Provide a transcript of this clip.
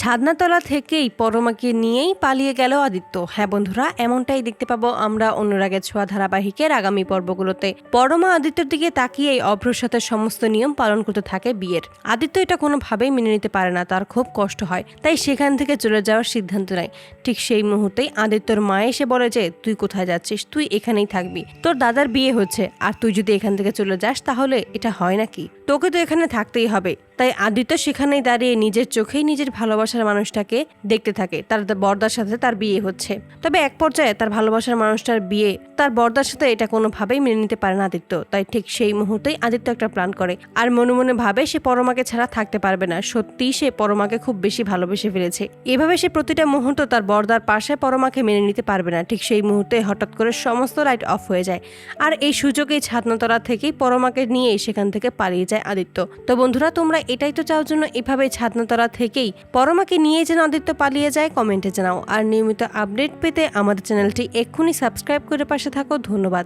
ছাদনাতলা থেকেই পরমাকে নিয়েই পালিয়ে গেল আদিত্য। হ্যাঁ বন্ধুরা, এমনটাই দেখতে পাবো আমরা অনুরাগের ছোঁয়া ধারাবাহিকের আগামী পর্বগুলোতে। পরমা আদিত্যর দিকে তাকিয়েই অভ্রর সাথে সমস্ত নিয়ম পালন করতে থাকে বিয়ের। আদিত্য এটা কোনোভাবেই মেনে নিতে পারে না, তার খুব কষ্ট হয়, তাই সেখান থেকে চলে যাওয়ার সিদ্ধান্ত নেয়। ঠিক সেই মুহূর্তেই আদিত্যর মা এসে বলে যে তুই কোথায় যাচ্ছিস, তুই এখানেই থাকবি, তোর দাদার বিয়ে হচ্ছে, আর তুই যদি এখান থেকে চলে যাস তাহলে এটা হয় নাকি, তোকে তো এখানে থাকতেই হবে। তাই আদিত্য সেখানেই দাঁড়িয়ে নিজের চোখেই নিজের ভালোবাসার মানুষটাকে দেখতে থাকে। তার বর্দার সাথে তার বিয়ে হচ্ছে, তবে এক পর্যায়ে তার ভালোবাসার মানুষটার বিয়ে তার বর্দার সাথে এটা কোনোভাবেই মেনে নিতে পারে না আদিত্য। তাই ঠিক সেই মুহূর্তেই আদিত্য একটা প্ল্যান করে, আর মনে মনে ভাবে সে পরমাকে ছাড়া থাকতে পারবে না। সত্যিই সে পরমাকে খুব বেশি ভালোবেসে ফেলেছে। এভাবে সে প্রতিটা মুহূর্ত তার বর্দার পাশে পরমাকে মেনে নিতে পারবে না। ঠিক সেই মুহূর্তে হঠাৎ করে সমস্ত লাইট অফ হয়ে যায়, আর এই সুযোগেই ছাদনাতলা থেকেই পরমাকে নিয়ে সেখান থেকে পালিয়ে যায় আদিত্য। তো বন্ধুরা, তোমরা এটাই তো চাও জন্য এভাবে ছাদনাতলা থেকেই পরমাকে নিয়ে যেন আদিত্য পালিয়ে যায়? কমেন্টে জানাও। আর নিয়মিত আপডেট পেতে আমাদের চ্যানেলটি এক্ষুনি সাবস্ক্রাইব করে পাশে থাকো। ধন্যবাদ।